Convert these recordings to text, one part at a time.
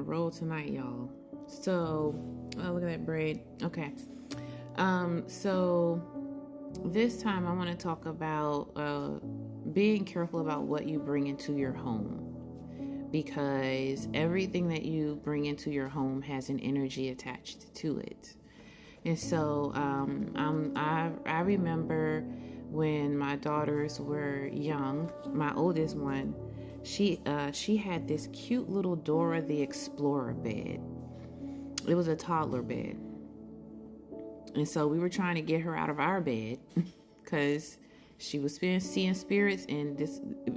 roll tonight, y'all. So, oh, look at that braid. Okay. So this time I want to talk about being careful about what you bring into your home, because everything that you bring into your home has an energy attached to it. And so I remember when my daughters were young, my oldest one, she had this cute little Dora the Explorer bed. It was a toddler bed. And so we were trying to get her out of our bed because she was seeing spirits, and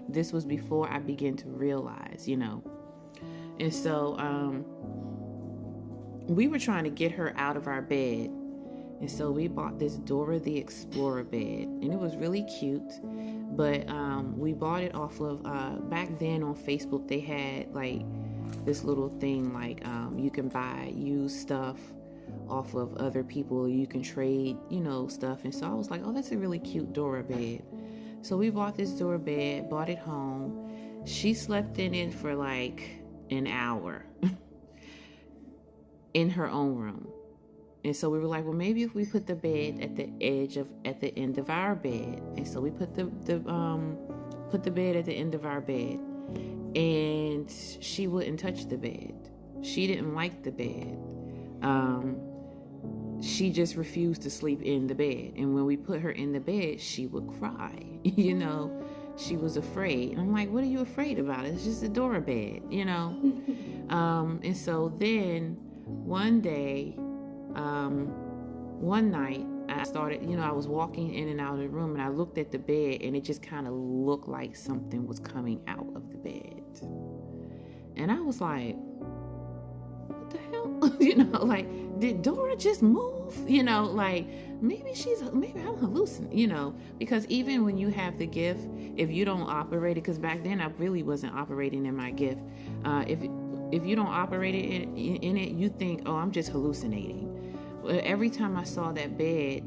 this was before I began to realize, And so we were trying to get her out of our bed. And so we bought this Dora the Explorer bed, and it was really cute. But we bought it off of, back then on Facebook, they had like this little thing like you can buy used stuff off of other people. You can trade, stuff. And so I was like, oh, that's a really cute Dora bed. So we bought this Dora bed, bought it home. She slept in it for like an hour in her own room. And so we were like, well, maybe if we put the bed at the end of our bed. And so we put the bed at the end of our bed, and she wouldn't touch the bed. She didn't like the bed. She just refused to sleep in the bed. And when we put her in the bed, she would cry. She was afraid. And I'm like, what are you afraid about? It's just a Dora bed, And so then one day, one night, I started, I was walking in and out of the room, and I looked at the bed, and it just kind of looked like something was coming out of the bed. And I was like, what the hell? Like, did Dora just move? Like maybe I'm hallucinating, because even when you have the gift, if you don't operate it, because back then I really wasn't operating in my gift. If you don't operate it in it, you think, oh, I'm just hallucinating. Every time I saw that bed,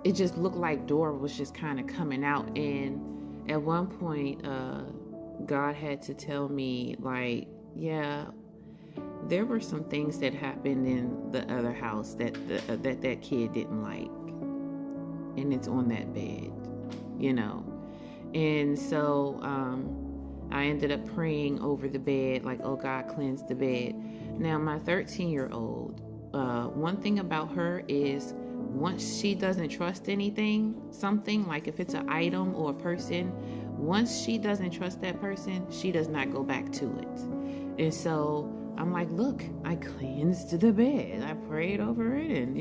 it just looked like Dora was just kind of coming out. And at one point, God had to tell me, like, yeah, there were some things that happened in the other house that that kid didn't like, and it's on that bed, And so I ended up praying over the bed, like, oh, God, cleanse the bed. Now, my 13-year-old, one thing about her is once she doesn't trust something, like if it's an item or a person, once she doesn't trust that person, she does not go back to it. And so I'm like, look, I cleansed the bed. I prayed over it, and,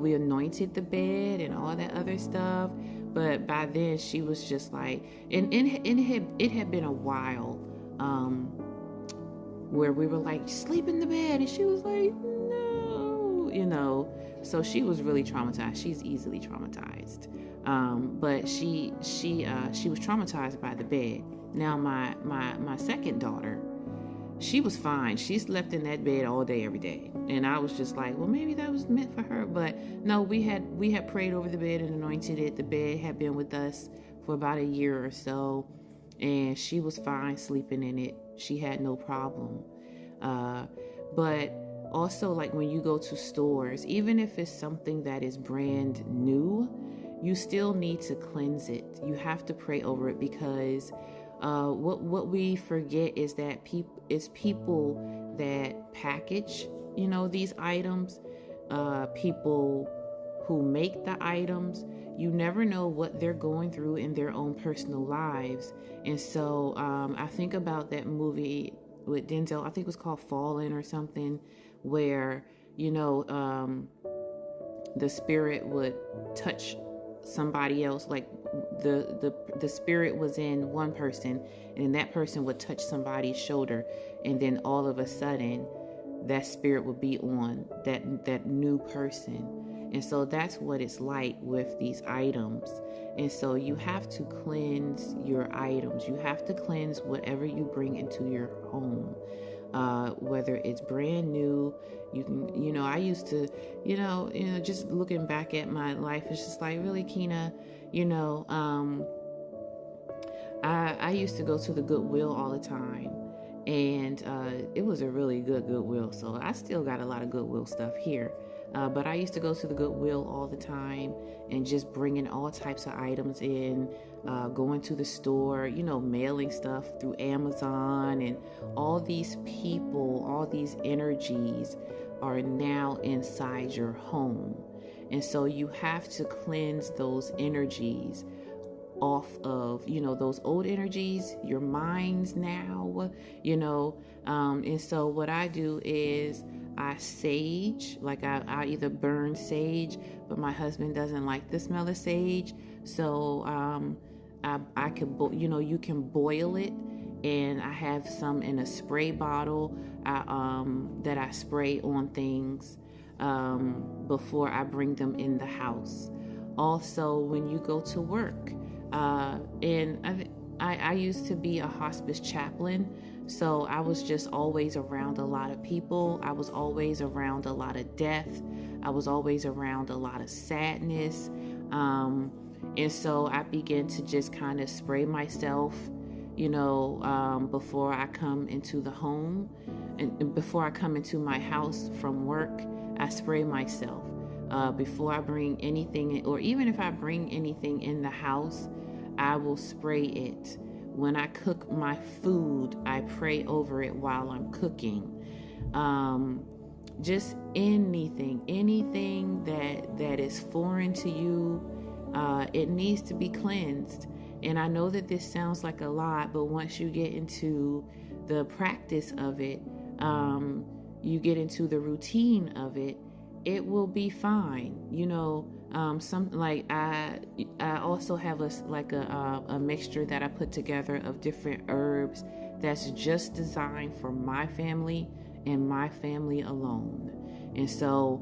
we anointed the bed and all that other stuff. But by then she was just like, and it had been a while where we were like, sleep in the bed, and she was like, no, so she was really traumatized. She's easily traumatized, but she was traumatized by the bed. Now my second daughter, she was fine. She slept in that bed all day, every day. And I was just like, well, maybe that was meant for her. But no, we had prayed over the bed and anointed it. The bed had been with us for about a year or so, and she was fine sleeping in it. She had no problem. But also, like, when you go to stores, even if it's something that is brand new, you still need to cleanse it. You have to pray over it, because what we forget is that people that package, these items, people who make the items, you never know what they're going through in their own personal lives. And so I think about that movie with Denzel, I think it was called Fallen or something, where, the spirit would touch somebody else, like the spirit was in one person, and that person would touch somebody's shoulder, and then all of a sudden that spirit would be on that new person. And so that's what it's like with these items. And so you have to cleanse your items. You have to cleanse whatever you bring into your home, whether it's brand new. You can, I used to, just looking back at my life, it's just like, really, Kina, I used to go to the Goodwill all the time, and it was a really good Goodwill. So I still got a lot of Goodwill stuff here. But I used to go to the Goodwill all the time and just bringing all types of items in, going to the store, mailing stuff through Amazon, and all these people, all these energies are now inside your home. And so you have to cleanse those energies off of those old energies, your minds now, and so what I do is I sage, like I either burn sage, but my husband doesn't like the smell of sage, so I could you can boil it, and I have some in a spray bottle that I spray on things before I bring them in the house. Also, when you go to work, and I used to be a hospice chaplain, so I was just always around a lot of people. I was always around a lot of death. I was always around a lot of sadness. And so I began to just kind of spray myself, before I come into the home, and before I come into my house from work, I spray myself. Before I bring anything in, or even if I bring anything in the house, I will spray it. When I cook my food, I pray over it while I'm cooking. Just anything that is foreign to you, it needs to be cleansed. And I know that this sounds like a lot, but once you get into the practice of it, you get into the routine of it, it will be fine. Something like I also have a mixture that I put together of different herbs that's just designed for my family and my family alone. And so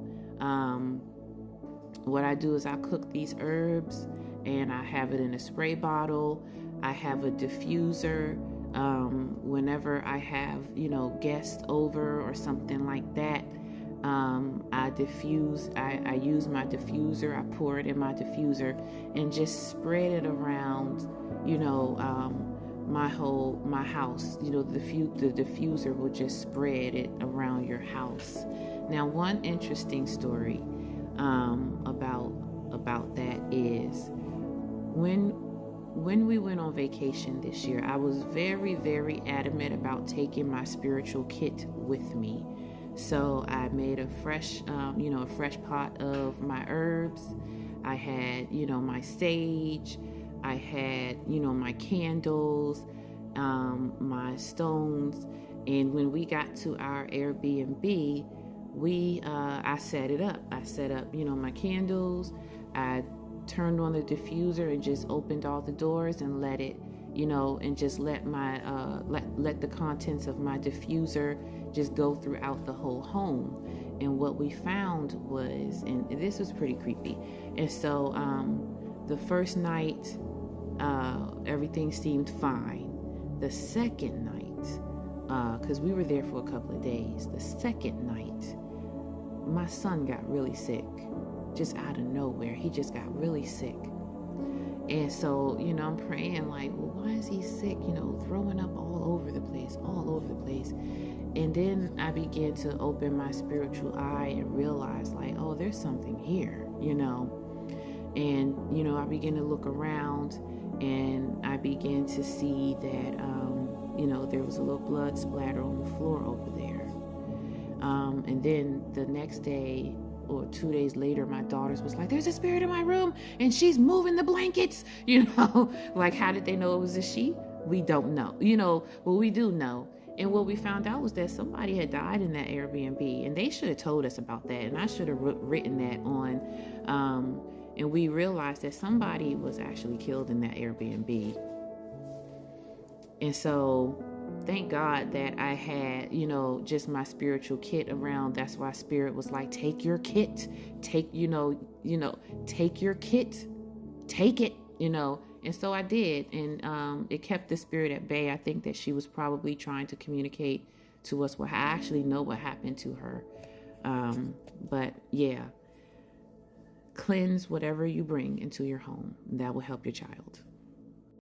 what I do is I cook these herbs and I have it in a spray bottle. I have a diffuser. Whenever I have guests over or something like that, I diffuse. I use my diffuser. I pour it in my diffuser and just spread it around. My house. The diffuser will just spread it around your house. Now, one interesting story about that is when we went on vacation this year, I was very, very adamant about taking my spiritual kit with me. So I made a fresh pot of my herbs. I had, my sage. I had, my candles, my stones. And when we got to our Airbnb, I set it up. I set up, my candles. I turned on the diffuser and just opened all the doors and let it, and just let my let the contents of my diffuser just go throughout the whole home. And what we found was, and this was pretty creepy. And so the first night, everything seemed fine. The second night, because we were there for a couple of days, the second night, my son got really sick. Just out of nowhere, he just got really sick. And so, I'm praying like, well, why is he sick? Throwing up all over the place. And then I began to open my spiritual eye and realize like, oh, there's something here, And, I began to look around and I began to see that, there was a little blood splatter on the floor over there. And then the next day, or 2 days later, my daughters was like, there's a spirit in my room and she's moving the blankets, like, how did they know it was a she? We don't know, well, we do know. And what we found out was that somebody had died in that Airbnb, and they should have told us about that. And I should have written that on, and we realized that somebody was actually killed in that Airbnb. And so thank God that I had, just my spiritual kit around. That's why Spirit was like, take your kit, take your kit, take it, And so I did. And it kept the spirit at bay. I think that she was probably trying to communicate to us what I actually know what happened to her. But yeah, cleanse whatever you bring into your home. That will help your child.